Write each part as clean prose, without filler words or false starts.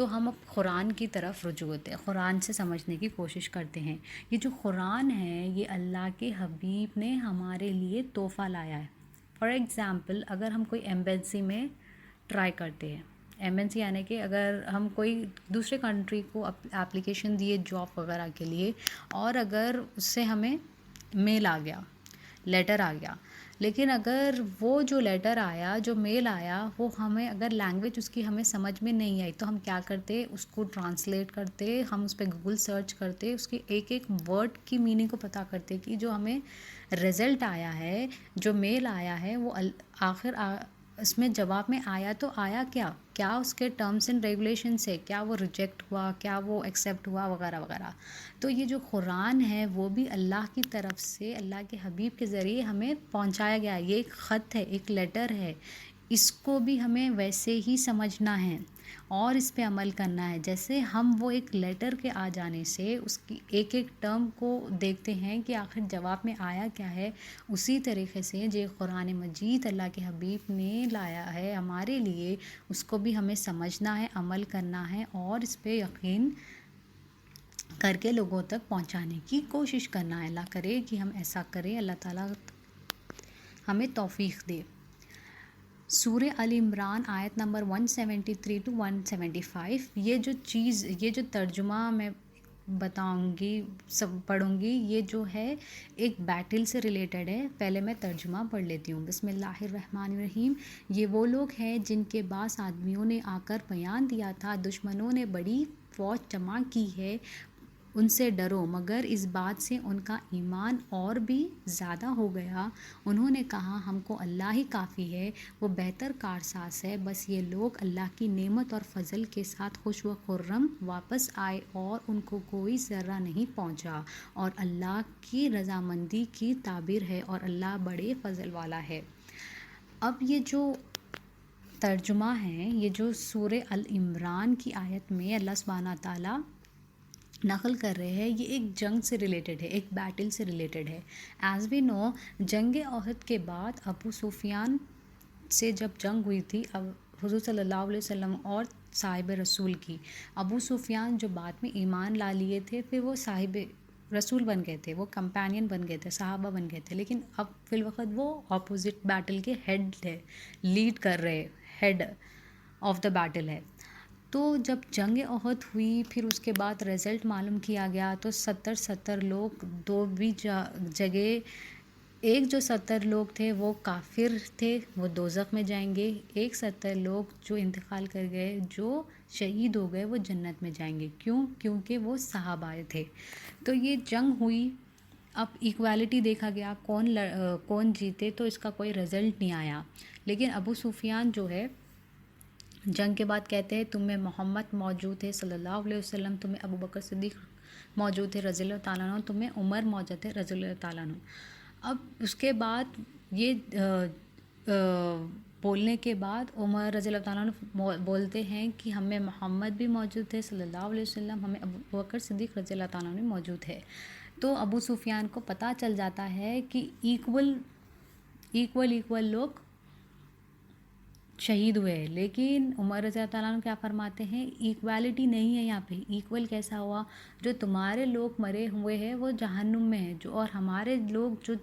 تو ہم اب قرآن کی طرف رجوع ہوتے ہیں، قرآن سے سمجھنے کی کوشش کرتے ہیں۔ یہ جو قرآن ہے یہ اللہ کے حبیب نے ہمارے لیے تحفہ لایا ہے۔ فار ایگزامپل اگر ہم کوئی ایمبیسی میں ٹرائی کرتے ہیں، ایمبیسی یعنی کہ اگر ہم کوئی دوسرے کنٹری کو اپلیکیشن دیے جاب وغیرہ کے لیے، اور اگر اس سے ہمیں میل آ گیا، لیٹر آ گیا، لیکن اگر وہ جو لیٹر آیا، جو میل آیا، وہ ہمیں اگر لینگویج اس کی ہمیں سمجھ میں نہیں آئی تو ہم کیا کرتے، اس کو ٹرانسلیٹ کرتے، ہم اس پہ گوگل سرچ کرتے، اس کی ایک ایک ورڈ کی میننگ کو پتہ کرتے کہ جو ہمیں رزلٹ آیا ہے، جو میل آیا ہے، وہ آخر اس میں جواب میں آیا تو آیا کیا اس کے ٹرمز اینڈ ریگولیشنس ہے، کیا وہ ریجیکٹ ہوا، کیا وہ ایکسیپٹ ہوا، وغیرہ وغیرہ۔ تو یہ جو قرآن ہے وہ بھی اللہ کی طرف سے، اللہ کے حبیب کے ذریعے ہمیں پہنچایا گیا ہے۔ یہ ایک خط ہے، ایک لیٹر ہے، اس کو بھی ہمیں ویسے ہی سمجھنا ہے اور اس پہ عمل کرنا ہے۔ جیسے ہم وہ ایک لیٹر کے آ جانے سے اس کی ایک ایک ٹرم کو دیکھتے ہیں کہ آخر جواب میں آیا کیا ہے، اسی طریقے سے جو قرآن مجید اللہ کے حبیب نے لایا ہے ہمارے لیے، اس کو بھی ہمیں سمجھنا ہے، عمل کرنا ہے اور اس پہ یقین کر کے لوگوں تک پہنچانے کی کوشش کرنا ہے۔ اللہ کرے کہ ہم ایسا کریں، اللہ تعالیٰ ہمیں توفیق دے۔ سورہ ال عمران آیت نمبر 173 to 175، یہ جو ترجمہ میں بتاؤں گی، سب پڑھوں گی، یہ جو ہے ایک بیٹل سے ریلیٹڈ ہے۔ پہلے میں ترجمہ پڑھ لیتی ہوں۔ بسم اللہ الرحمن الرحیم۔ یہ وہ لوگ ہیں جن کے بعض آدمیوں نے آ کر بیان دیا تھا، دشمنوں نے بڑی فوج جمع کی ہے، ان سے ڈرو، مگر اس بات سے ان کا ایمان اور بھی زیادہ ہو گیا۔ انہوں نے کہا ہم کو اللہ ہی کافی ہے، وہ بہتر کارساز ہے۔ بس یہ لوگ اللہ کی نعمت اور فضل کے ساتھ خوش و خرم واپس آئے اور ان کو کوئی ضرر نہیں پہنچا، اور اللہ کی رضامندی کی تعبیر ہے اور اللہ بڑے فضل والا ہے۔ اب یہ جو ترجمہ ہے، یہ جو سورہ ال عمران کی آیت میں اللہ سبحانہ تعالیٰ نقل کر رہے ہیں، یہ ایک جنگ سے ریلیٹڈ ہے، ایک بیٹل سے ریلیٹڈ ہے۔ ایز وی نو، جنگ احد کے بعد ابو سفیان سے جب جنگ ہوئی تھی، اب حضور صلی اللہ علیہ وسلم اور صاحب رسول کی، ابو سفیان جو بعد میں ایمان لا لیے تھے، پھر وہ صاحب رسول بن گئے تھے، وہ کمپینین بن گئے تھے، صحابہ بن گئے تھے، لیکن اب فی الوقت وہ اپوزٹ بیٹل کے ہیڈ ہے، لیڈ کر رہے، ہیڈ آف دا بیٹل ہے۔ تو جب جنگ احد ہوئی، پھر اس کے بعد رزلٹ معلوم کیا گیا تو 70 لوگ دو بھی جگہ، ایک جو 70 لوگ تھے وہ کافر تھے، وہ دوزخ میں جائیں گے، ایک 70 لوگ جو انتقال کر گئے، جو شہید ہو گئے، وہ جنت میں جائیں گے۔ کیونکہ وہ صحابہ تھے۔ تو یہ جنگ ہوئی، اب ایکویلٹی دیکھا گیا، کون جیتے، تو اس کا کوئی رزلٹ نہیں آیا۔ لیکن ابو سفیان جو ہے جنگ کے بعد کہتے ہیں تم میں محمد موجود تھے صلی اللہ علیہ وسلم، تم میں ابو بکر صدیق موجود تھے رضی اللہ تعالیٰ عنہ، تم میں عمر موجود تھے رضی اللہ تعالیٰ عنہ۔ اب اس کے بعد یہ بولنے کے بعد عمر رضی اللہ تعالیٰ عنہ بولتے ہیں کہ ہمیں محمد بھی موجود تھے صلی اللہ علیہ وسلم، ہمیں ابو بکر صدیق رضی اللہ تعالیٰ عنہ موجود ہے۔ تو ابو سفیان کو پتہ چل جاتا ہے کہ ایکول لوگ شہید ہوئے، لیکن عمر رضی اللہ تعالیٰ عنہ کیا فرماتے ہیں، ایکویلٹی نہیں ہے یہاں پہ۔ ایکول کیسا ہوا، جو تمہارے لوگ مرے ہوئے ہیں وہ جہنم میں ہیں، اور ہمارے لوگ جو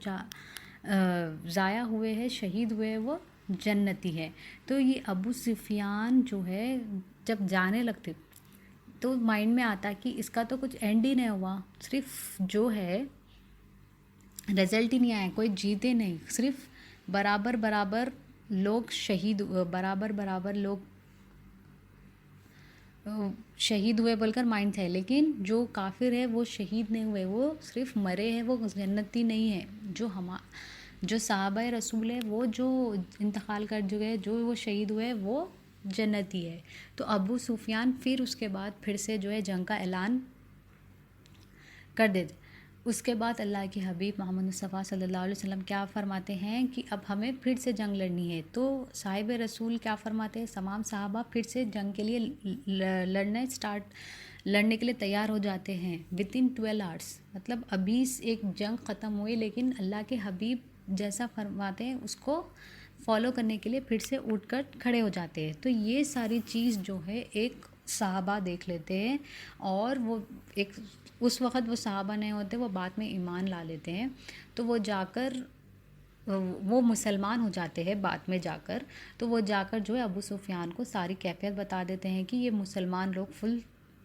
ضائع ہوئے ہیں، شہید ہوئے ہیں، وہ جنتی ہے۔ تو یہ ابو سفیان جو ہے جب جانے لگتے تو مائنڈ میں آتا کہ اس کا تو کچھ اینڈ ہی نہیں ہوا، صرف جو ہے رزلٹ ہی نہیں آیا، کوئی جیتے نہیں، صرف برابر لوگ شہید، برابر لوگ شہید ہوئے بول کر مائنڈ تھے، لیکن جو کافر ہے وہ شہید نہیں ہوئے، وہ صرف مرے ہیں، وہ جنتی نہیں ہے۔ جو صحابہ رسول ہے، وہ جو انتقال کر چکے، جو وہ شہید ہوئے، وہ جنتی ہے۔ تو ابو سفیان پھر اس کے بعد پھر سے جو ہے جنگ کا اعلان کر دیتے۔ اس کے بعد اللہ کے حبیب محمد مصطفیٰ صلی اللہ علیہ وسلم کیا فرماتے ہیں کہ اب ہمیں پھر سے جنگ لڑنی ہے۔ تو صاحب رسول کیا فرماتے ہیں، تمام صحابہ پھر سے جنگ کے لیے لڑنے کے لیے تیار ہو جاتے ہیں within 12 hours، مطلب ابھی ایک جنگ ختم ہوئی، لیکن اللہ کے حبیب جیسا فرماتے ہیں اس کو فالو کرنے کے لیے پھر سے اٹھ کر کھڑے ہو جاتے ہیں۔ تو یہ ساری چیز جو ہے ایک صحابہ دیکھ لیتے ہیں، اور وہ ایک اس وقت وہ صحابہ نہیں ہوتے، وہ بعد میں ایمان لا لیتے ہیں، تو وہ جا کر وہ مسلمان ہو جاتے ہیں بعد میں جا کر، تو وہ جا کر جو ہے ابو سفیان کو ساری کیفیت بتا دیتے ہیں کہ یہ مسلمان لوگ فل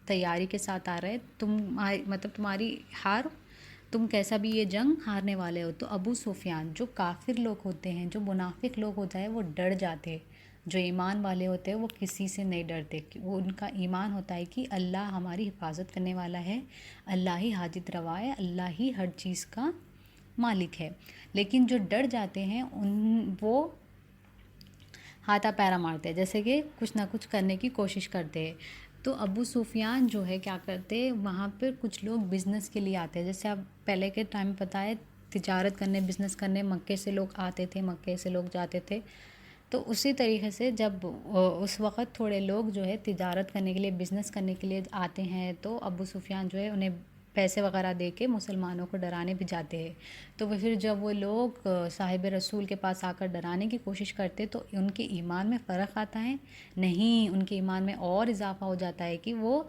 تیاری کے ساتھ آ رہے ہیں، مطلب تمہاری ہار، تم کیسا بھی یہ جنگ ہارنے والے ہو۔ تو ابو سفیان، جو کافر لوگ ہوتے ہیں، جو منافق لوگ ہوتا ہے، وہ ڈر جاتے ہیں۔ جو ایمان والے ہوتے ہیں وہ کسی سے نہیں ڈرتے، وہ ان کا ایمان ہوتا ہے کہ اللہ ہماری حفاظت کرنے والا ہے، اللہ ہی حاجت روا ہے، اللہ ہی ہر چیز کا مالک ہے۔ لیکن جو ڈر جاتے ہیں وہ ہاتھا پیرا مارتے ہیں، جیسے کہ کچھ نہ کچھ کرنے کی کوشش کرتے ہیں۔ تو ابو سفیان جو ہے کیا کرتے، وہاں پہ کچھ لوگ بزنس کے لیے آتے ہیں، جیسے اب پہلے کے ٹائم میں پتہ ہے تجارت کرنے، بزنس کرنے مکے سے لوگ آتے تھے، مکے سے لوگ جاتے تھے۔ تو اسی طریقے سے جب اس وقت تھوڑے لوگ جو ہے تجارت کرنے کے لیے، بزنس کرنے کے لیے آتے ہیں، تو ابو سفیان جو ہے انہیں پیسے وغیرہ دے کے مسلمانوں کو ڈرانے بھی جاتے ہیں۔ تو پھر جب وہ لوگ صاحب رسول کے پاس آ کر ڈرانے کی کوشش کرتے تو ان کے ایمان میں فرق آتا ہے؟ نہیں، ان کے ایمان میں اور اضافہ ہو جاتا ہے کہ وہ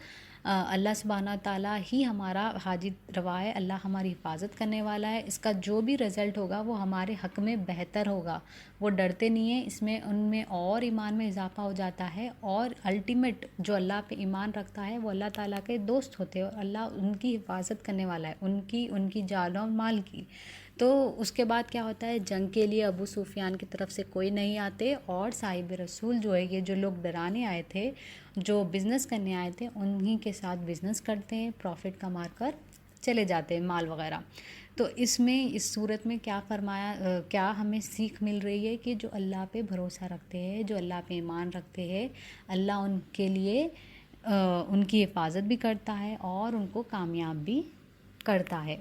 اللہ سبحانہ تعالیٰ ہی ہمارا حاجت روا ہے، اللہ ہماری حفاظت کرنے والا ہے، اس کا جو بھی رزلٹ ہوگا وہ ہمارے حق میں بہتر ہوگا۔ وہ ڈرتے نہیں ہیں، اس میں ان میں اور ایمان میں اضافہ ہو جاتا ہے، اور الٹیمیٹ جو اللہ پہ ایمان رکھتا ہے وہ اللہ تعالیٰ کے دوست ہوتے ہیں، اور اللہ ان کی حفاظت کرنے والا ہے، ان کی جان و مال کی۔ تو اس کے بعد کیا ہوتا ہے، جنگ کے لیے ابو سفیان کی طرف سے کوئی نہیں آتے، اور صاحب رسول جو ہے، یہ جو لوگ ڈرانے آئے تھے، جو بزنس کرنے آئے تھے، انہی کے ساتھ بزنس کرتے ہیں، پروفٹ کما کر چلے جاتے ہیں، مال وغیرہ۔ تو اس میں، اس صورت میں کیا فرمایا، کیا ہمیں سیکھ مل رہی ہے کہ جو اللہ پہ بھروسہ رکھتے ہیں، جو اللہ پہ ایمان رکھتے ہیں، اللہ ان کے لیے ان کی حفاظت بھی کرتا ہے اور ان کو کامیاب بھی کرتا ہے۔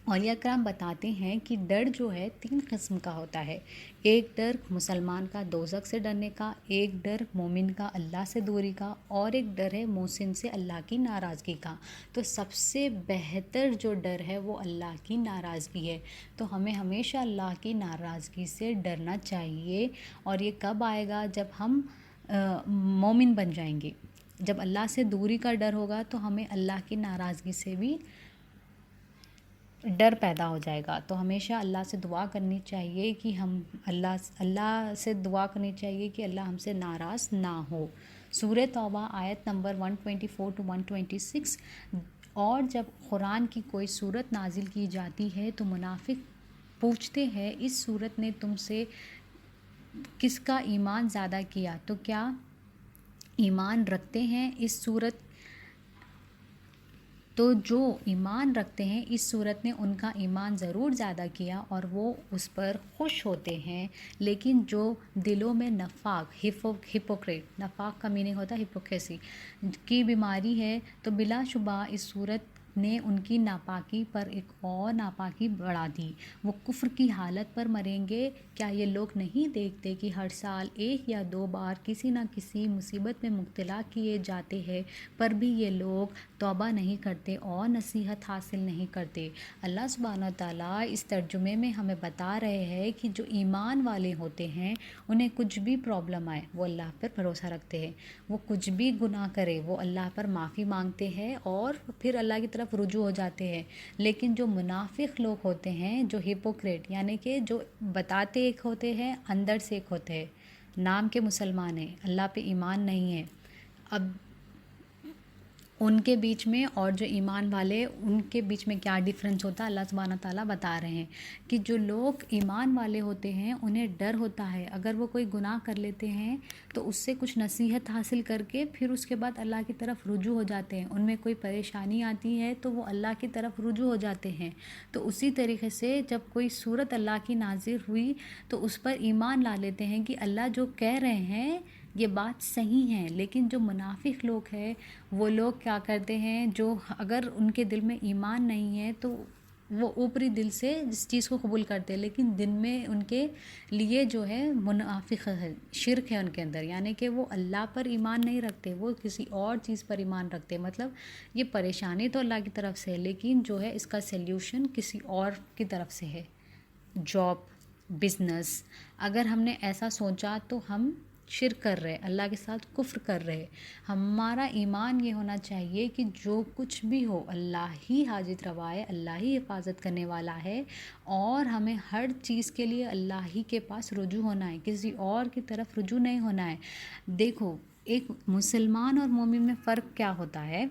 اولیاء کرام بتاتے ہیں کہ ڈر جو ہے 3 قسم کا ہوتا ہے۔ ایک ڈر مسلمان کا دوزخ سے ڈرنے کا، ایک ڈر مومن کا اللہ سے دوری کا، اور ایک ڈر ہے محسن سے اللہ کی ناراضگی کا۔ تو سب سے بہتر جو ڈر ہے وہ اللہ کی ناراضگی ہے، تو ہمیں ہمیشہ اللہ کی ناراضگی سے ڈرنا چاہیے۔ اور یہ کب آئے گا؟ جب ہم مومن بن جائیں گے، جب اللہ سے دوری کا ڈر ہوگا تو ہمیں اللہ کی ناراضگی سے بھی ڈر پیدا ہو جائے گا۔ تو ہمیشہ اللہ سے دعا کرنی چاہیے کہ اللہ سے دعا کرنی چاہیے کہ اللہ ہم سے ناراض نہ ہو۔ سورہ توبہ آیت نمبر 124 to 126۔ اور جب قرآن کی کوئی صورت نازل کی جاتی ہے تو منافق پوچھتے ہیں، اس صورت نے تم سے کس کا ایمان زیادہ کیا؟ تو کیا ایمان رکھتے ہیں اس صورت؟ تو جو ایمان رکھتے ہیں اس صورت نے ان کا ایمان ضرور زیادہ کیا اور وہ اس پر خوش ہوتے ہیں، لیکن جو دلوں میں نفاق، ہپوکریٹ، نفاق کا میننگ ہوتا ہے ہپوکریسی کی بیماری ہے، تو بلا شبہ اس صورت نے ان کی ناپاکی پر ایک اور ناپاکی بڑھا دی، وہ کفر کی حالت پر مریں گے۔ کیا یہ لوگ نہیں دیکھتے کہ ہر سال 1 یا 2 بار کسی نہ کسی مصیبت میں مبتلا کیے جاتے ہیں، پر بھی یہ لوگ توبہ نہیں کرتے اور نصیحت حاصل نہیں کرتے؟ اللہ سبحانہ تعالیٰ اس ترجمے میں ہمیں بتا رہے ہیں کہ جو ایمان والے ہوتے ہیں انہیں کچھ بھی پرابلم آئے وہ اللہ پر بھروسہ رکھتے ہیں، وہ کچھ بھی گناہ کرے وہ اللہ پر معافی مانگتے ہیں اور پھر اللہ کی طرف رجوع ہو جاتے ہیں۔ لیکن جو منافق لوگ ہوتے ہیں، جو ہپوکریٹ، یعنی کہ جو بتاتے ایک ہوتے ہیں اندر سے ایک ہوتے ہیں، نام کے مسلمان ہیں، اللہ پہ ایمان نہیں ہے، اب ان کے بیچ میں اور جو ایمان والے ان کے بیچ میں کیا ڈیفرنس ہوتا ہے، اللہ سبحانہ تعالیٰ بتا رہے ہیں کہ جو لوگ ایمان والے ہوتے ہیں انہیں ڈر ہوتا ہے، اگر وہ کوئی گناہ کر لیتے ہیں تو اس سے کچھ نصیحت حاصل کر کے پھر اس کے بعد اللہ کی طرف رجوع ہو جاتے ہیں، ان میں کوئی پریشانی آتی ہے تو وہ اللہ کی طرف رجوع ہو جاتے ہیں۔ تو اسی طریقے سے جب کوئی صورت اللہ کی نازل ہوئی تو اس پر ایمان لا لیتے ہیں کہ اللہ جو کہہ رہے ہیں یہ بات صحیح ہے۔ لیکن جو منافق لوگ ہیں وہ لوگ کیا کرتے ہیں، جو اگر ان کے دل میں ایمان نہیں ہے تو وہ اوپری دل سے جس چیز کو قبول کرتے ہیں، لیکن دن میں ان کے لیے جو ہے منافق ہے، شرک ہے ان کے اندر، یعنی کہ وہ اللہ پر ایمان نہیں رکھتے، وہ کسی اور چیز پر ایمان رکھتے، مطلب یہ پریشانی تو اللہ کی طرف سے ہے لیکن جو ہے اس کا سلیوشن کسی اور کی طرف سے ہے، جاب، بزنس۔ اگر ہم نے ایسا سوچا تو ہم شرک کر رہے، اللہ کے ساتھ کفر کر رہے۔ ہمارا ایمان یہ ہونا چاہیے کہ جو کچھ بھی ہو اللہ ہی حاجت روا ہے، اللہ ہی حفاظت کرنے والا ہے، اور ہمیں ہر چیز کے لیے اللہ ہی کے پاس رجوع ہونا ہے، کسی اور کی طرف رجوع نہیں ہونا ہے۔ دیکھو، ایک مسلمان اور مومن میں فرق کیا ہوتا ہے،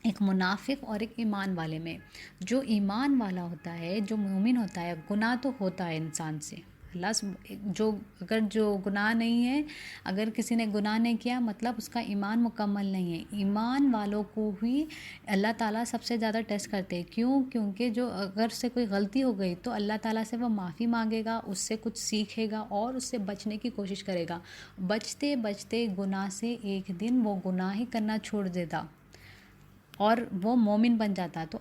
ایک منافق اور ایک ایمان والے میں۔ جو ایمان والا ہوتا ہے، جو مومن ہوتا ہے، گناہ تو ہوتا ہے انسان سے، اگر جو گناہ نہیں ہے، اگر کسی نے گناہ نہیں کیا مطلب اس کا ایمان مکمل نہیں ہے۔ ایمان والوں کو ہی اللہ تعالیٰ سب سے زیادہ ٹیسٹ کرتے ہیں، کیونکہ جو اگر سے کوئی غلطی ہو گئی تو اللہ تعالیٰ سے وہ معافی مانگے گا، اس سے کچھ سیکھے گا اور اس سے بچنے کی کوشش کرے گا۔ بچتے بچتے گناہ سے ایک دن وہ گناہ ہی کرنا چھوڑ دیتا اور وہ مومن بن جاتا، تو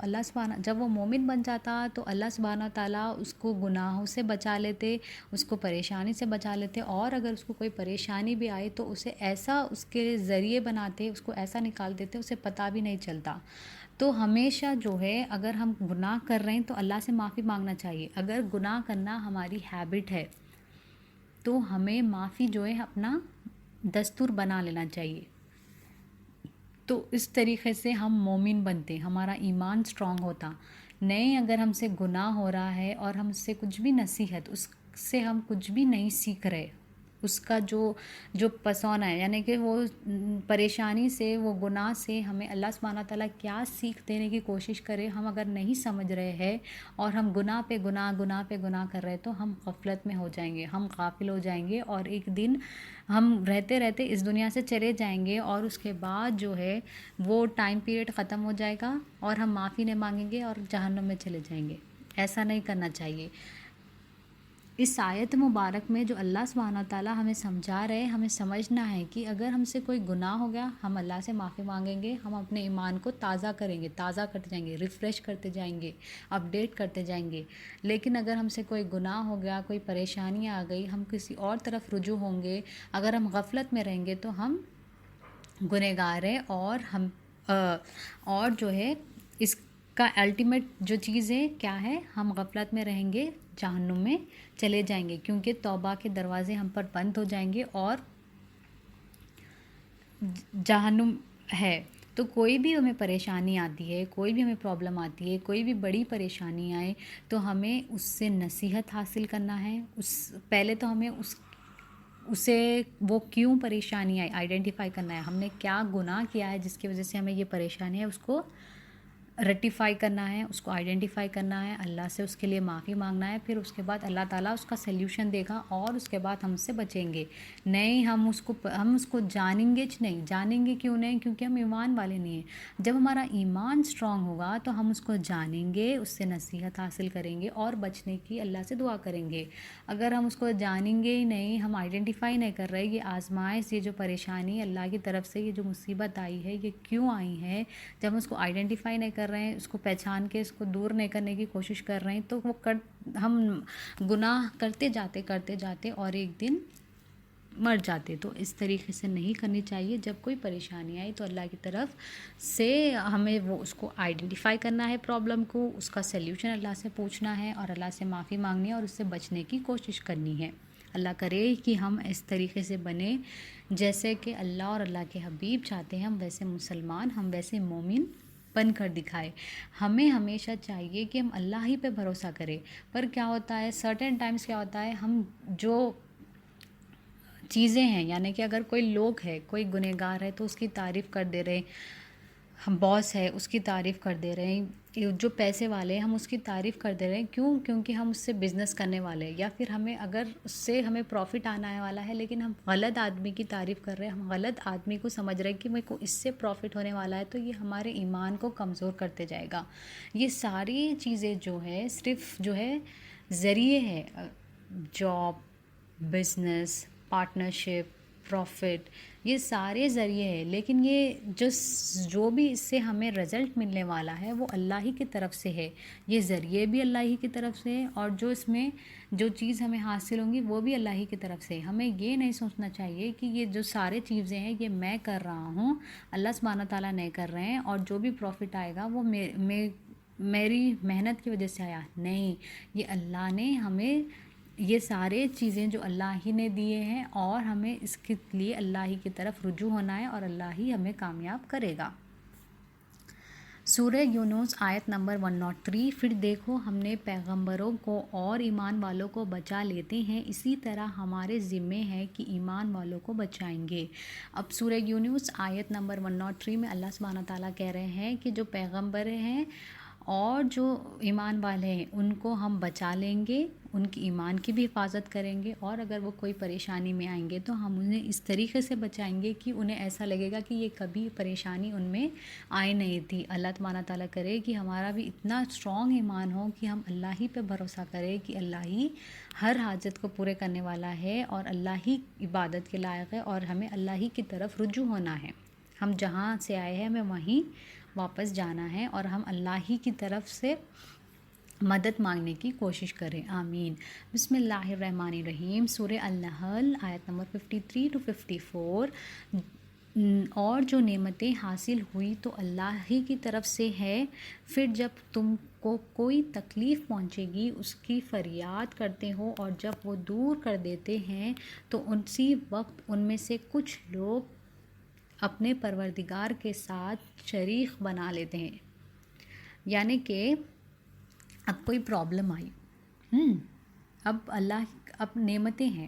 جب وہ مومن بن جاتا تو اللہ سبحانہ تعالیٰ اس کو گناہوں سے بچا لیتے، اس کو پریشانی سے بچا لیتے، اور اگر اس کو کوئی پریشانی بھی آئے تو اسے ایسا اس کے ذریعے بناتے، اس کو ایسا نکال دیتے اسے پتہ بھی نہیں چلتا۔ تو ہمیشہ جو ہے اگر ہم گناہ کر رہے ہیں تو اللہ سے معافی مانگنا چاہیے۔ اگر گناہ کرنا ہماری ہیبٹ ہے تو ہمیں معافی جو ہے اپنا دستور بنا لینا چاہیے۔ تو اس طریقے سے ہم مومن بنتے، ہمارا ایمان سٹرونگ ہوتا۔ نہیں، اگر ہم سے گناہ ہو رہا ہے اور ہم سے کچھ بھی نصیحت، اس سے ہم کچھ بھی نہیں سیکھ رہے، اس کا جو پسونا ہے، یعنی کہ وہ پریشانی سے، وہ گناہ سے ہمیں اللہ سبحانہ تعالیٰ کیا سیکھ دینے کی کوشش کرے، ہم اگر نہیں سمجھ رہے ہیں اور ہم گناہ پہ گناہ کر رہے تو ہم غفلت میں ہو جائیں گے، ہم غافل ہو جائیں گے، اور ایک دن ہم رہتے رہتے اس دنیا سے چلے جائیں گے، اور اس کے بعد جو ہے وہ ٹائم پیریڈ ختم ہو جائے گا اور ہم معافی نہیں مانگیں گے اور جہنم میں چلے جائیں گے۔ ایسا نہیں کرنا چاہیے۔ اس آیت مبارک میں جو اللہ سبحانہ تعالیٰ ہمیں سمجھا رہے، ہمیں سمجھنا ہے کہ اگر ہم سے کوئی گناہ ہو گیا، ہم اللہ سے معافی مانگیں گے، ہم اپنے ایمان کو تازہ کریں گے، تازہ کرتے جائیں گے، ریفریش کرتے جائیں گے، اپڈیٹ کرتے جائیں گے۔ لیکن اگر ہم سے کوئی گناہ ہو گیا، کوئی پریشانی آ گئی، ہم کسی اور طرف رجوع ہوں گے، اگر ہم غفلت میں رہیں گے تو ہم گنہگار ہیں، اور جو ہے اس کا الٹیمیٹ جو چیز ہے کیا ہے، ہم غفلت میں رہیں گے، جہنم میں چلے جائیں گے، کیونکہ توبہ کے دروازے ہم پر بند ہو جائیں گے اور جہنم ہے۔ تو کوئی بھی ہمیں پریشانی آتی ہے، کوئی بھی ہمیں پرابلم آتی ہے، کوئی بھی بڑی پریشانی آئے تو ہمیں اس سے نصیحت حاصل کرنا ہے۔ پہلے تو ہمیں اسے وہ کیوں پریشانی آئی آئیڈینٹیفائی کرنا ہے، ہم نے کیا گناہ کیا ہے جس کی وجہ سے ہمیں یہ پریشانی ہے، اس کو ریٹیفائی کرنا ہے، اس کو آئیڈینٹیفائی کرنا ہے، اللہ سے اس کے لیے معافی مانگنا ہے، پھر اس کے بعد اللہ تعالیٰ اس کا سلیوشن دے گا اور اس کے بعد ہم سے بچیں گے۔ نہیں، ہم اس کو جانیں گے جانیں گے کیوں نہیں، کیونکہ ہم ایمان والے نہیں ہیں۔ جب ہمارا ایمان سٹرونگ ہوگا تو ہم اس کو جانیں گے، اس سے نصیحت حاصل کریں گے اور بچنے کی اللہ سے دعا کریں گے۔ اگر ہم اس کو جانیں گے ہی نہیں، ہم آئیڈینٹیفائی نہیں کر رہے، یہ آزمائش، یہ جو پریشانی اللہ کی طرف سے، یہ جو مصیبت آئی ہے یہ کیوں آئی ہے، جب ہم اس کو آئیڈینٹیفائی نہیں کر رہے ہیں، اس کو پہچان کے اس کو دور نہیں کرنے کی کوشش کر رہے ہیں، تو ہم گناہ کرتے جاتے اور ایک دن مر جاتے۔ تو اس طریقے سے نہیں کرنی چاہیے۔ جب کوئی پریشانی آئی تو اللہ کی طرف سے ہمیں اس کو آئیڈینٹیفائی کرنا ہے، پرابلم کو، اس کا سلیوشن اللہ سے پوچھنا ہے اور اللہ سے معافی مانگنی ہے اور اس سے بچنے کی کوشش کرنی ہے۔ اللہ کرے کہ ہم اس طریقے سے بنیں جیسے کہ اللہ اور اللہ کے حبیب چاہتے ہیں، ہم ویسے مسلمان، ہم ویسے مومن بن کر دکھائے۔ ہمیں ہمیشہ چاہیے کہ ہم اللہ ہی پہ بھروسہ کریں، پر کیا ہوتا ہے سرٹن ٹائمز، کیا ہوتا ہے ہم جو چیزیں ہیں، یعنی کہ اگر کوئی لوگ ہے، کوئی گنہگار ہے تو اس کی تعریف کر دے رہے، ہم باس ہے اس کی تعریف کر دے رہے ہیں، جو پیسے والے ہیں ہم اس کی تعریف کر دے رہے ہیں، کیونکہ ہم اس سے بزنس کرنے والے ہیں، یا پھر اگر اس سے ہمیں پروفٹ آنے والا ہے لیکن ہم غلط آدمی کی تعریف کر رہے ہیں، ہم غلط آدمی کو سمجھ رہے ہیں کہ میرے کو اس سے پروفٹ ہونے والا ہے، تو یہ ہمارے ایمان کو کمزور کرتے جائے گا۔ یہ ساری چیزیں جو ہے صرف جو ہے ذریعے ہے، جاب، بزنس، پارٹنرشپ، پروفٹ، یہ سارے ذریعے ہیں، لیکن یہ جو بھی اس سے ہمیں رزلٹ ملنے والا ہے وہ اللہ ہی کی طرف سے ہے، یہ ذریعے بھی اللہ ہی کی طرف سے ہے، اور جو اس میں جو چیز ہمیں حاصل ہوں گی وہ بھی اللہ ہی کی طرف سے ہے۔ ہمیں یہ نہیں سوچنا چاہیے کہ یہ جو سارے چیزیں ہیں یہ میں کر رہا ہوں، اللہ سبحانہ تعالیٰ نہیں کر رہے ہیں، اور جو بھی پروفٹ آئے گا وہ میری محنت کی وجہ سے آیا، نہیں، یہ اللہ نے ہمیں یہ سارے چیزیں جو اللہ ہی نے دیے ہیں اور ہمیں اس کے لیے اللہ ہی کی طرف رجوع ہونا ہے اور اللہ ہی ہمیں کامیاب کرے گا۔ سورہ یونس آیت نمبر 103۔ پھر دیکھو ہم نے پیغمبروں کو اور ایمان والوں کو بچا لیتے ہیں، اسی طرح ہمارے ذمے ہے کہ ایمان والوں کو بچائیں گے۔ اب سورہ یونس آیت نمبر 103 میں اللہ سبحانہ تعالیٰ کہہ رہے ہیں کہ جو پیغمبر ہیں اور جو ایمان والے ہیں ان کو ہم بچا لیں گے، ان کی ایمان کی بھی حفاظت کریں گے، اور اگر وہ کوئی پریشانی میں آئیں گے تو ہم انہیں اس طریقے سے بچائیں گے کہ انہیں ایسا لگے گا کہ یہ کبھی پریشانی ان میں آئی نہیں تھی۔ اللہ تبارک تعالیٰ کرے کہ ہمارا بھی اتنا اسٹرانگ ایمان ہو کہ ہم اللہ ہی پہ بھروسہ کریں کہ اللہ ہی ہر حاجت کو پورے کرنے والا ہے اور اللہ ہی عبادت کے لائق ہے اور ہمیں اللہ ہی کی طرف رجوع ہونا ہے۔ ہم جہاں سے آئے ہیں ہمیں وہیں واپس جانا ہے اور ہم اللہ ہی کی طرف سے مدد مانگنے کی کوشش کریں۔ آمین۔ بسم اللہ الرحمن الرحیم۔ سورہ النحل آیت نمبر 53 to 54۔ اور جو نعمتیں حاصل ہوئی تو اللہ ہی کی طرف سے ہے، پھر جب تم کو کوئی تکلیف پہنچے گی اس کی فریاد کرتے ہو اور جب وہ دور کر دیتے ہیں تو اسی وقت ان میں سے کچھ لوگ اپنے پروردگار کے ساتھ شریک بنا لیتے ہیں۔ یعنی کہ اب کوئی پرابلم آئی، اب نعمتیں ہیں،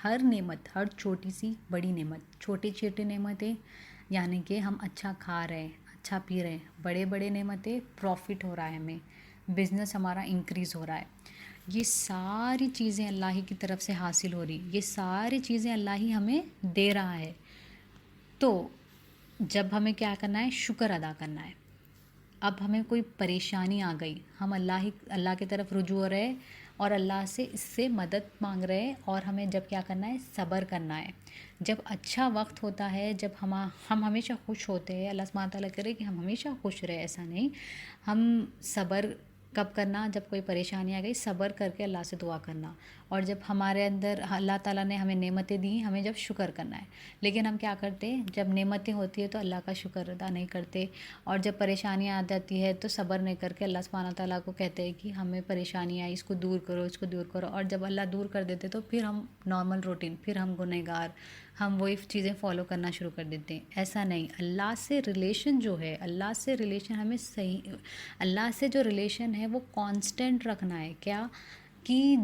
ہر نعمت، ہر چھوٹی سی بڑی نعمت، چھوٹی چھوٹی نعمتیں یعنی کہ ہم اچھا کھا رہے ہیں، اچھا پی رہے ہیں، بڑے بڑے نعمتیں پروفٹ ہو رہا ہے، ہمیں بزنس ہمارا انکریز ہو رہا ہے، یہ ساری چیزیں اللہ ہی کی طرف سے حاصل ہو رہی، یہ ساری چیزیں اللہ ہی ہمیں دے رہا ہے۔ تو جب ہمیں کیا کرنا ہے؟ شکر ادا کرنا ہے۔ اب ہمیں کوئی پریشانی آ گئی، ہم اللہ کی طرف رجوع ہو رہے اور اللہ سے اس سے مدد مانگ رہے، اور ہمیں جب کیا کرنا ہے؟ صبر کرنا ہے۔ جب اچھا وقت ہوتا ہے، جب ہم ہمیشہ خوش ہوتے ہیں، اللہ سبحانہ تعالیٰ کرے کہ ہم ہمیشہ خوش رہے، ایسا نہیں، ہم صبر کب کرنا؟ جب کوئی پریشانی آ گئی صبر کر کے اللہ سے دعا کرنا، اور جب ہمارے اندر اللہ تعالیٰ نے ہمیں نعمتیں دی ہمیں جب شکر کرنا ہے۔ لیکن ہم کیا کرتے ہیں؟ جب نعمتیں ہوتی ہے تو اللہ کا شکر ادا نہیں کرتے، اور جب پریشانیاں آ جاتی ہے تو صبر نہیں کر کے اللہ سبحانہ تعالیٰ کو کہتے ہیں کہ ہمیں پریشانی آئی، اس کو دور کرو، اس کو دور کرو، اور جب اللہ دور کر دیتے تو پھر ہم نارمل روٹین، پھر ہم گنہگار، ہم وہی چیزیں فالو کرنا شروع کر دیتے ہیں۔ ایسا نہیں، اللہ سے ریلیشن جو ہے، اللہ سے ریلیشن ہمیں صحیح، اللہ سے جو ریلیشن ہے وہ کانسٹنٹ رکھنا ہے۔ کیا کہ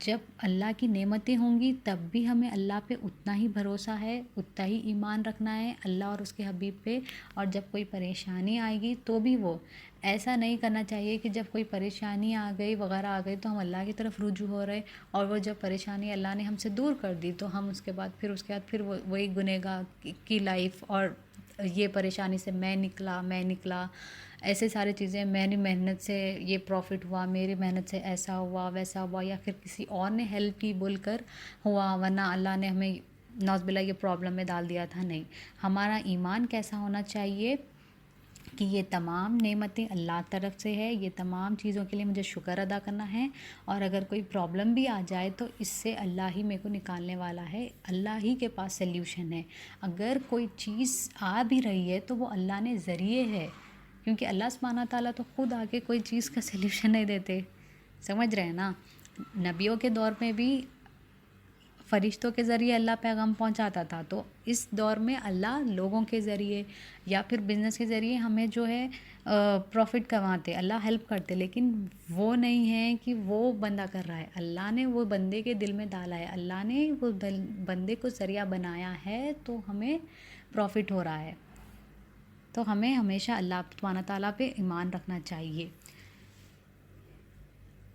جب اللہ کی نعمتیں ہوں گی تب بھی ہمیں اللہ پہ اتنا ہی بھروسہ ہے، اتنا ہی ایمان رکھنا ہے اللہ اور اس کے حبیب پہ، اور جب کوئی پریشانی آئے گی تو بھی وہ ایسا نہیں کرنا چاہیے کہ جب کوئی پریشانی آ گئی وغیرہ آ گئی تو ہم اللہ کی طرف رجوع ہو رہے، اور وہ جب پریشانی اللہ نے ہم سے دور کر دی تو ہم اس کے بعد پھر وہی گنہگار کی لائف، اور یہ پریشانی سے میں نکلا، ایسے سارے چیزیں، میری محنت سے یہ پروفٹ ہوا، میری محنت سے ایسا ہوا ویسا ہوا، یا پھر کسی اور نے ہیلپ کی بول کر ہوا، ورنہ اللہ نے ہمیں نعوذ باللہ یہ پرابلم میں ڈال دیا تھا۔ نہیں، ہمارا ایمان کیسا ہونا چاہیے کہ یہ تمام نعمتیں اللہ طرف سے ہے، یہ تمام چیزوں کے لیے مجھے شکر ادا کرنا ہے، اور اگر کوئی پرابلم بھی آ جائے تو اس سے اللہ ہی میرے کو نکالنے والا ہے، اللہ ہی کے پاس سلیوشن ہے۔ اگر کوئی چیز آ بھی رہی ہے تو وہ اللہ نے ذریعے ہے، کیونکہ اللہ سبحانہ تعالیٰ تو خود آگے کوئی چیز کا سلیوشن نہیں دیتے، سمجھ رہے ہیں نا؟ نبیوں کے دور میں بھی فرشتوں کے ذریعے اللہ پیغام پہنچاتا تھا، تو اس دور میں اللہ لوگوں کے ذریعے یا پھر بزنس کے ذریعے ہمیں جو ہے پروفٹ کماتے، اللہ ہیلپ کرتے، لیکن وہ نہیں ہے کہ وہ بندہ کر رہا ہے، اللہ نے وہ بندے کے دل میں ڈالا ہے، اللہ نے وہ بندے کو ذریعہ بنایا ہے تو ہمیں پروفٹ ہو رہا ہے۔ تو ہمیں ہمیشہ اللہ سبحانہ تعالیٰ پہ ایمان رکھنا چاہیے۔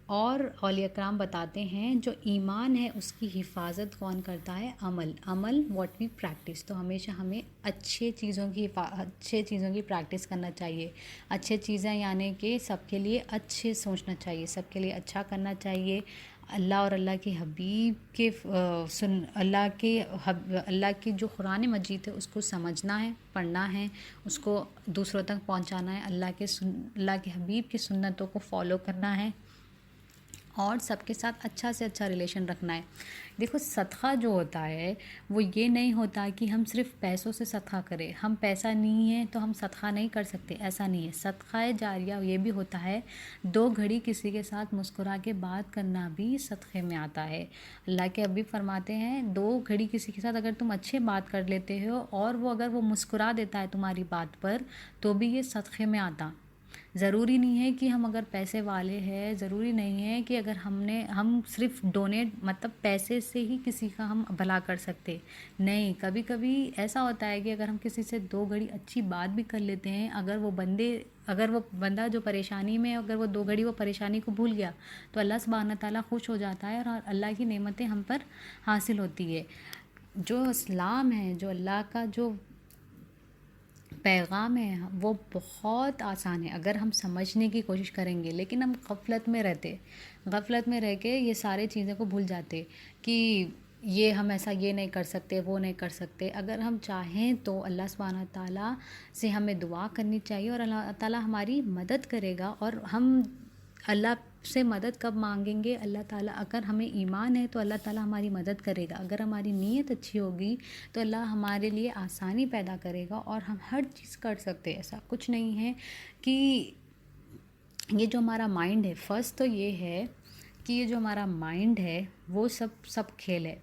اور اولیاء کرام بتاتے ہیں جو ایمان ہے اس کی حفاظت کون کرتا ہے؟ عمل واٹ وی پریکٹس۔ تو ہمیشہ ہمیں اچھے چیزوں کی پریکٹس کرنا چاہیے، اچھے چیزیں یعنی کہ سب کے لیے اچھے سوچنا چاہیے، سب کے لیے اچھا کرنا چاہیے، اللہ اور اللہ کے حبیب کے اللہ کی جو قرآن مجید ہے اس کو سمجھنا ہے، پڑھنا ہے، اس کو دوسروں تک پہنچانا ہے، اللہ کے حبیب کی سنتوں کو فالو کرنا ہے، اور سب کے ساتھ اچھا سے اچھا ریلیشن رکھنا ہے. دیکھو صدقہ جو ہوتا ہے وہ یہ نہیں ہوتا کہ ہم صرف پیسوں سے صدقہ کریں. ہم پیسہ نہیں ہے تو ہم صدقہ نہیں کر سکتے، ایسا نہیں ہے. صدقہ جاریہ یہ بھی ہوتا ہے 2 گھڑی کسی کے ساتھ مسکرا کے بات کرنا بھی صدقے میں آتا ہے. اللہ کے حبیب فرماتے ہیں 2 گھڑی کسی کے ساتھ اگر تم اچھے بات کر لیتے ہو اور وہ اگر وہ مسکرا دیتا ہے تمہاری بات پر تو بھی یہ صدقے میں آتا. ضروری نہیں ہے کہ ہم اگر پیسے والے ہیں، ضروری نہیں ہے کہ اگر ہم صرف ڈونیٹ مطلب پیسے سے ہی کسی کا ہم بھلا کر سکتے. نہیں، کبھی کبھی ایسا ہوتا ہے کہ اگر ہم کسی سے 2 گھڑی اچھی بات بھی کر لیتے ہیں، اگر وہ بندہ جو پریشانی میں اگر وہ 2 گھڑی وہ پریشانی کو بھول گیا تو اللہ سبحانہ تعالیٰ خوش ہو جاتا ہے اور اللہ کی نعمتیں ہم پر حاصل ہوتی ہے. جو اسلام ہے، جو اللہ کا جو پیغام ہے وہ بہت آسان ہے اگر ہم سمجھنے کی کوشش کریں گے. لیکن ہم غفلت میں رہ کے یہ سارے چیزوں کو بھول جاتے کہ یہ ہم ایسا یہ نہیں کر سکتے، وہ نہیں کر سکتے. اگر ہم چاہیں تو اللہ سبحانہ تعالیٰ سے ہمیں دعا کرنی چاہیے اور اللہ تعالیٰ ہماری مدد کرے گا. اور ہم اللہ سے مدد کب مانگیں گے؟ اللہ تعالیٰ اگر ہمیں ایمان ہے تو اللہ تعالیٰ ہماری مدد کرے گا. اگر ہماری نیت اچھی ہوگی تو اللہ ہمارے لیے آسانی پیدا کرے گا اور ہم ہر چیز کر سکتے. ایسا کچھ نہیں ہے کہ یہ جو ہمارا مائنڈ ہے، فرسٹ تو یہ ہے کہ یہ جو ہمارا مائنڈ ہے وہ سب کھیل ہے.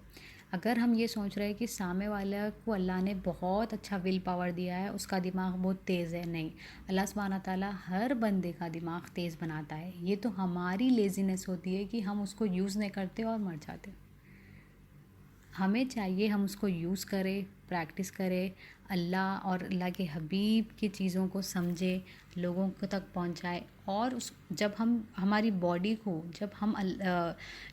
اگر ہم یہ سوچ رہے ہیں کہ سامنے والا کو اللہ نے بہت اچھا ول پاور دیا ہے، اس کا دماغ بہت تیز ہے، نہیں. اللہ سبحانہ تعالیٰ ہر بندے کا دماغ تیز بناتا ہے. یہ تو ہماری لیزینس ہوتی ہے کہ ہم اس کو یوز نہیں کرتے اور مر جاتے. ہمیں چاہیے ہم اس کو یوز کرے، پریکٹس کرے، اللہ اور اللہ کے حبیب کی چیزوں کو سمجھے، لوگوں کو تک پہنچائے. اور جب ہم ہماری باڈی کو جب ہم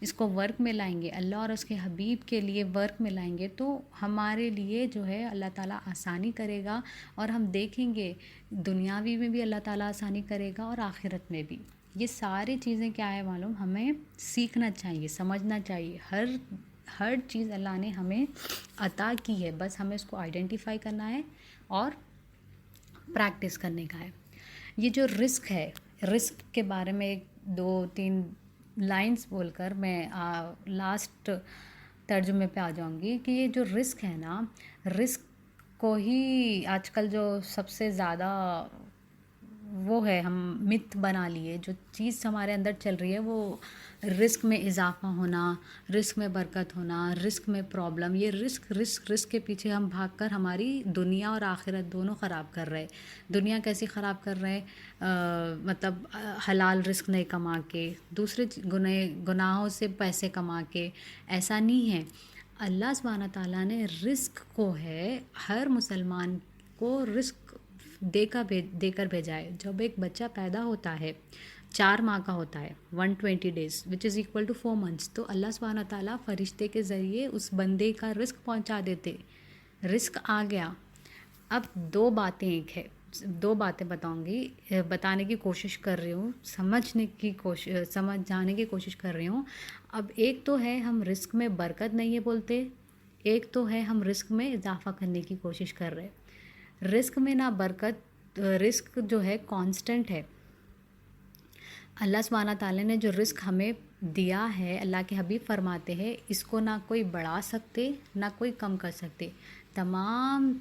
اس کو ورک میں لائیں گے، اللہ اور اس کے حبیب کے لیے ورک میں لائیں گے تو ہمارے لیے جو ہے اللہ تعالیٰ آسانی کرے گا. اور ہم دیکھیں گے دنیاوی میں بھی اللہ تعالیٰ آسانی کرے گا اور آخرت میں بھی. یہ ساری چیزیں کیا ہے معلوم؟ ہمیں سیکھنا چاہیے، سمجھنا چاہیے. ہر چیز اللہ نے ہمیں عطا کی ہے، بس ہمیں اس کو آئیڈینٹیفائی کرنا ہے اور پریکٹس کرنے کا ہے. یہ جو رسک ہے، رسک کے بارے میں 2-3 لائنز بول کر میں لاسٹ ترجمے پہ آ جاؤں گی کہ یہ جو رسک ہے نا، رسک کو ہی آج کل جو سب سے زیادہ وہ ہے، ہم مت بنا لیے. جو چیز ہمارے اندر چل رہی ہے وہ رسک میں اضافہ ہونا، رسک میں برکت ہونا، رسک میں پرابلم. یہ رسک کے پیچھے ہم بھاگ کر ہماری دنیا اور آخرت دونوں خراب کر رہے. دنیا کیسی خراب کر رہے؟ مطلب حلال رزق نہیں کما کے، دوسرے گناہوں سے پیسے کما کے. ایسا نہیں ہے. اللہ سبحانہ تعالیٰ نے رزق کو ہے ہر مسلمان کو رزق دے کر بھیجا ہے. جب ایک بچہ پیدا ہوتا ہے 4 ماہ کا ہوتا ہے، 120 days which is equal to 4 months، تو اللہ سبحانہ تعالیٰ فرشتے کے ذریعے اس بندے کا رزق پہنچا دیتے. رزق آ گیا. اب 2 باتیں بتاؤں گی، بتانے کی کوشش کر رہی ہوں، سمجھ جانے کی کوشش کر رہی ہوں. اب ایک تو ہے ہم رزق میں برکت نہیں ہے بولتے، ایک تو ہے ہم رزق میں اضافہ کرنے کی کوشش کر رہے. رزق میں نہ برکت، رزق جو ہے کانسٹنٹ ہے. اللہ سبحانہ تعالیٰ نے جو رزق ہمیں دیا ہے، اللہ کے حبیب فرماتے ہیں اس کو نہ کوئی بڑھا سکتے نہ کوئی کم کر سکتے. تمام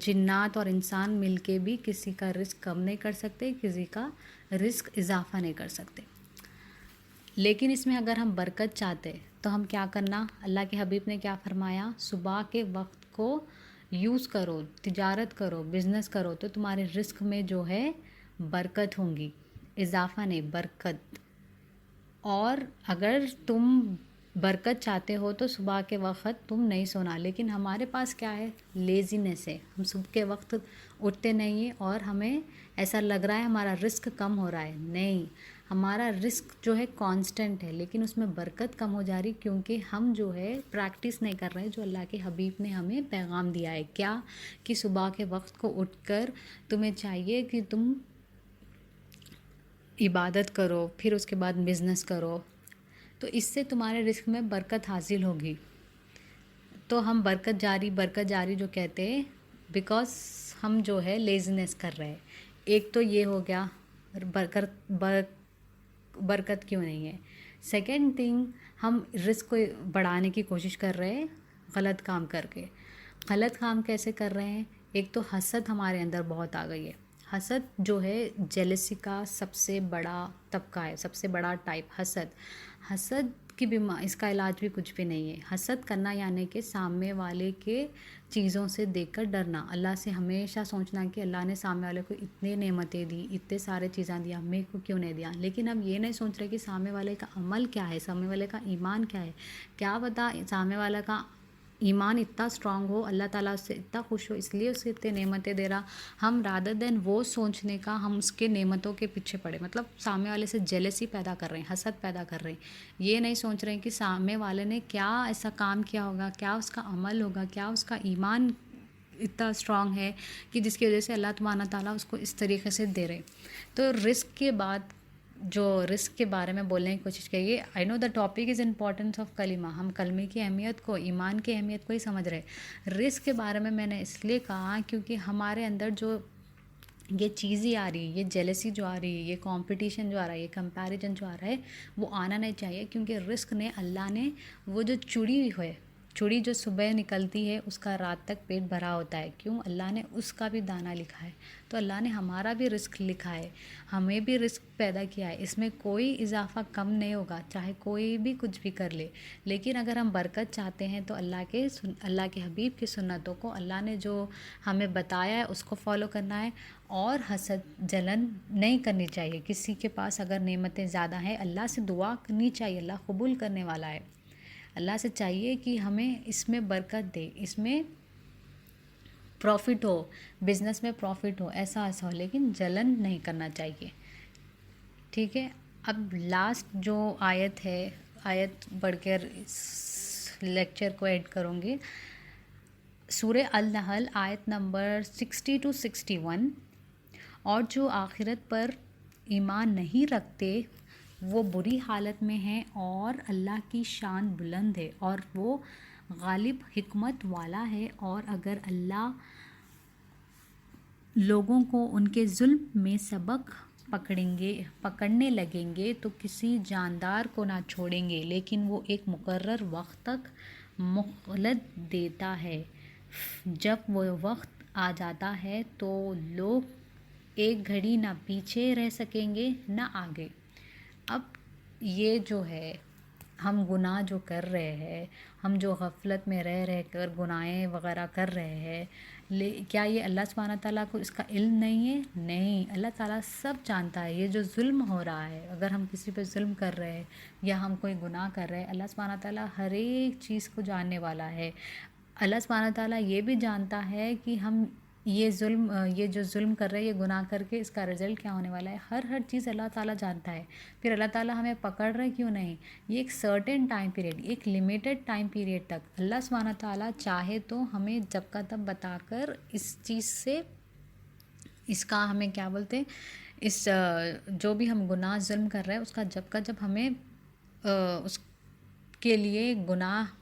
جنات اور انسان مل کے بھی کسی کا رزق کم نہیں کر سکتے، کسی کا رزق اضافہ نہیں کر سکتے. لیکن اس میں اگر ہم برکت چاہتے تو ہم کیا کرنا؟ اللہ کے حبیب نے کیا فرمایا؟ صبح کے وقت کو یوز کرو، تجارت کرو، بزنس کرو تو تمہارے رزق میں جو ہے برکت ہوں گی، اضافہ نہیں، برکت. اور اگر تم برکت چاہتے ہو تو صبح کے وقت تم نہیں سونا. لیکن ہمارے پاس کیا ہے؟ لیزینس ہے. ہم صبح کے وقت اٹھتے نہیں ہیں اور ہمیں ایسا لگ رہا ہے ہمارا رزق کم ہو رہا ہے. نہیں، ہمارا رزق جو ہے کانسٹنٹ ہے، لیکن اس میں برکت کم ہو جا رہی کیونکہ ہم جو ہے پریکٹس نہیں کر رہے جو اللہ کے حبیب نے ہمیں پیغام دیا ہے. کیا کہ صبح کے وقت کو اٹھ کر تمہیں چاہیے کہ تم عبادت کرو، پھر اس کے بعد بزنس کرو، تو اس سے تمہارے رزق میں برکت حاصل ہوگی. تو ہم برکت جاری جو کہتے ہیں بیکاز ہم جو ہے لیزینس کر رہے ہیں. ایک تو یہ ہو گیا برکت کیوں نہیں ہے. سیکنڈ تھنگ، ہم رزق کو بڑھانے کی کوشش کر رہے ہیں غلط کام کر کے. غلط کام کیسے کر رہے ہیں؟ ایک تو حسد ہمارے اندر بہت آ گئی ہے. حسد جو ہے جیلسی کا سب سے بڑا طبقہ ہے، سب سے بڑا ٹائپ حسد. حسد کی اس کا علاج بھی کچھ بھی نہیں ہے. حسد کرنا یعنی کہ سامنے والے کے چیزوں سے دیکھ کر ڈرنا. اللہ سے ہمیشہ سوچنا کہ اللہ نے سامنے والے کو اتنے نعمتیں دی، اتنے سارے چیزاں دیا، میرے کو کیوں نہیں دیا. لیکن ہم یہ نہیں سوچ رہے کہ سامنے والے کا عمل کیا ہے، سامنے والے کا ایمان کیا ہے. کیا پتہ سامنے والا کا ایمان اتنا اسٹرانگ ہو، اللہ تعالیٰ اس سے اتنا خوش ہو، اس لیے اسے اتنے نعمتیں دے رہا. ہم رادر دین وہ سوچنے کا ہم اس کے نعمتوں کے پیچھے پڑے، مطلب سامنے والے سے جیلسی پیدا کر رہے ہیں، حسد پیدا کر رہے ہیں. یہ نہیں سوچ رہے ہیں کہ سامنے والے نے کیا ایسا کام کیا ہوگا، کیا اس کا عمل ہوگا، کیا اس کا ایمان اتنا اسٹرانگ ہے کہ جس کی وجہ سے اللہ تبارک تعالیٰ اس کو اس طریقے سے دے رہے. تو رزق کے بعد جو رزق کے بارے میں بولنے کی کوشش کریے. I know the topic is importance of کلمہ. ہم کلمے کی اہمیت کو، ایمان کی اہمیت کو ہی سمجھ رہے. رزق کے بارے میں نے اس لیے کہا کیونکہ ہمارے اندر جو یہ چیزیں آ رہی ہے، یہ جیلسی جو آ رہی ہے، یہ کمپٹیشن جو آ رہا ہے، یہ کمپیریجن جو آ رہا ہے، وہ آنا نہیں چاہیے. کیونکہ رزق نے، اللہ نے وہ جو چڑی ہوئی ہے، چڑی جو صبح نکلتی ہے اس کا رات تک پیٹ بھرا ہوتا ہے. کیوں؟ اللہ نے اس کا بھی دانہ لکھا ہے. تو اللہ نے ہمارا بھی رزق لکھا ہے، ہمیں بھی رزق پیدا کیا ہے. اس میں کوئی اضافہ کم نہیں ہوگا، چاہے کوئی بھی کچھ بھی کر لے. لیکن اگر ہم برکت چاہتے ہیں تو اللہ کے حبیب کی سنتوں کو، اللہ نے جو ہمیں بتایا ہے اس کو فالو کرنا ہے. اور حسد، جلن نہیں کرنی چاہیے. کسی کے پاس اگر نعمتیں زیادہ ہیں، اللہ سے دعا کرنی چاہیے، اللہ قبول کرنے والا ہے. اللہ سے چاہیے کہ ہمیں اس میں برکت دے، اس میں پروفٹ ہو، بزنس میں پروفٹ ہو، ایسا ہو. لیکن جلن نہیں کرنا چاہیے. ٹھیک ہے. اب لاسٹ جو آیت ہے، آیت پڑھ کر اس لیکچر کو ایڈ کروں گی. سورہ النحل آیت نمبر 60 to 61. اور جو آخرت پر ایمان نہیں رکھتے وہ بری حالت میں ہیں، اور اللہ کی شان بلند ہے اور وہ غالب حکمت والا ہے. اور اگر اللہ لوگوں کو ان کے ظلم میں سبق پکڑنے لگیں گے تو کسی جاندار کو نہ چھوڑیں گے، لیکن وہ ایک مقرر وقت تک مہلت دیتا ہے. جب وہ وقت آ جاتا ہے تو لوگ ایک گھڑی نہ پیچھے رہ سکیں گے نہ آگے. اب یہ جو ہے، ہم گناہ جو کر رہے ہیں، ہم جو غفلت میں رہ کر گناہیں وغیرہ کر رہے ہیں، کیا یہ اللہ سبحانہ تعالیٰ کو اس کا علم نہیں ہے؟ نہیں، اللہ تعالیٰ سب جانتا ہے. یہ جو ظلم ہو رہا ہے، اگر ہم کسی پہ ظلم کر رہے ہیں یا ہم کوئی گناہ کر رہے ہیں، اللہ سبحانہ تعالیٰ ہر ایک چیز کو جاننے والا ہے. اللہ سبحانہ تعالیٰ یہ بھی جانتا ہے کہ ہم یہ جو ظلم کر رہے ہیں، یہ گناہ کر کے اس کا رزلٹ کیا ہونے والا ہے. ہر چیز اللہ تعالیٰ جانتا ہے. پھر اللہ تعالیٰ ہمیں پکڑ رہے کیوں نہیں؟ یہ ایک سرٹن ٹائم پیریڈ، ایک لیمیٹڈ ٹائم پیریڈ تک اللہ سبحانہ تعالیٰ چاہے تو ہمیں جب کا تب بتا کر اس چیز سے، اس کا ہمیں کیا بولتے ہیں، اس جو بھی ہم گناہ ظلم کر رہے ہیں اس کا جب ہمیں اس کے لیے گناہ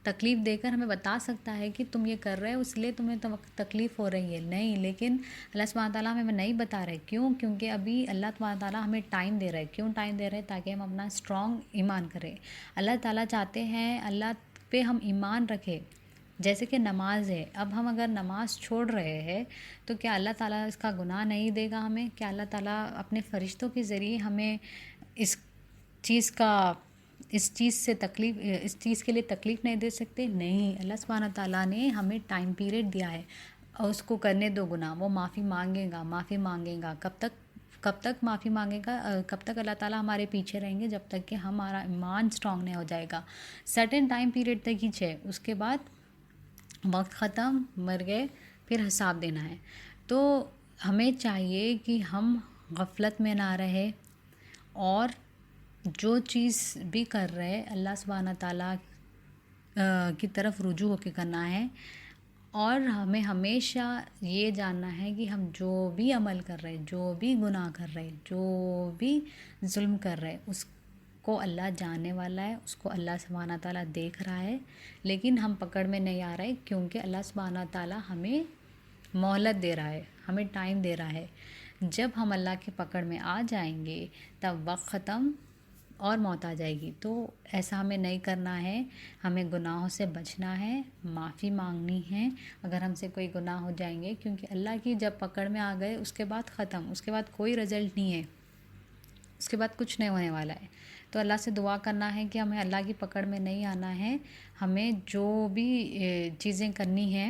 تکلیف دے کر ہمیں بتا سکتا ہے کہ تم یہ کر رہے ہو اس لیے تمہیں تکلیف ہو رہی ہے. نہیں، لیکن اللہ سبحانہ تعالیٰ ہمیں نہیں بتا رہے. کیوں؟ کیونکہ ابھی اللہ سبحانہ تعالیٰ ہمیں ٹائم دے رہے. کیوں ٹائم دے رہے؟ تاکہ ہم اپنا اسٹرانگ ایمان کریں. اللہ تعالیٰ چاہتے ہیں اللہ پہ ہم ایمان رکھیں. جیسے کہ نماز ہے، اب ہم اگر نماز چھوڑ رہے ہیں تو کیا اللہ تعالیٰ اس کا گناہ نہیں دے گا ہمیں؟ کیا اللہ تعالیٰ اپنے فرشتوں کے ذریعے ہمیں اس چیز کے لیے تکلیف نہیں دے سکتے؟ نہیں، اللہ سبحانہ تعالیٰ نے ہمیں ٹائم پیریڈ دیا ہے اور اس کو کرنے دو گناہ. وہ معافی مانگے گا. کب تک معافی مانگے گا؟ کب تک اللہ تعالیٰ ہمارے پیچھے رہیں گے؟ جب تک کہ ہمارا ایمان اسٹرانگ نہیں ہو جائے گا. سرٹن ٹائم پیریڈ تک ہی ہے، اس کے بعد وقت ختم، مر گئے، پھر حساب دینا ہے. تو ہمیں چاہیے کہ ہم غفلت میں نہ رہے، اور جو چیز بھی کر رہے اللہ سبحانہ تعالیٰ کی طرف رجوع ہو کے کرنا ہے. اور ہمیں ہمیشہ یہ جاننا ہے کہ ہم جو بھی عمل کر رہے، جو بھی گناہ کر رہے، جو بھی ظلم کر رہے، اس کو اللہ جاننے والا ہے، اس کو اللہ سبحانہ تعالیٰ دیکھ رہا ہے. لیکن ہم پکڑ میں نہیں آ رہے کیونکہ اللہ سبحانہ تعالیٰ ہمیں مہلت دے رہا ہے، ہمیں ٹائم دے رہا ہے. جب ہم اللہ کے پکڑ میں آ جائیں گے تب وقت ختم، اور موت آ جائے گی۔ تو ایسا ہمیں نہیں کرنا ہے، ہمیں گناہوں سے بچنا ہے، معافی مانگنی ہے اگر ہم سے کوئی گناہ ہو جائیں گے، کیونکہ اللہ کی جب پکڑ میں آ گئے اس کے بعد ختم، اس کے بعد کوئی رزلٹ نہیں ہے، اس کے بعد کچھ نہیں ہونے والا ہے۔ تو اللہ سے دعا کرنا ہے کہ ہمیں اللہ کی پکڑ میں نہیں آنا ہے، ہمیں جو بھی چیزیں کرنی ہیں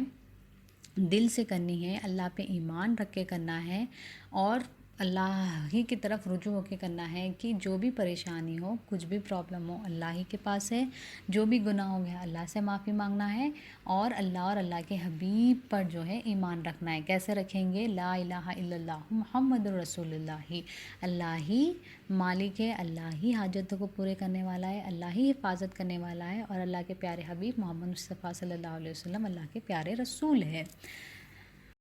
دل سے کرنی ہے، اللہ پہ ایمان رکھ کے کرنا ہے، اور اللہ ہی کی طرف رجوع ہو کے کرنا ہے کہ جو بھی پریشانی ہو، کچھ بھی پرابلم ہو، اللہ ہی کے پاس ہے، جو بھی گناہ ہو گیا اللہ سے معافی مانگنا ہے، اور اللہ کے حبیب پر جو ہے ایمان رکھنا ہے۔ کیسے رکھیں گے؟ لا الہ الا اللہ محمد الرسول اللہ، اللہ ہی مالک ہے، اللہ ہی حاجتوں کو پورے کرنے والا ہے، اللہ ہی حفاظت کرنے والا ہے، اور اللہ کے پیارے حبیب محمد مصطفیٰ صلی اللہ علیہ وسلم اللہ کے پیارے رسول ہے۔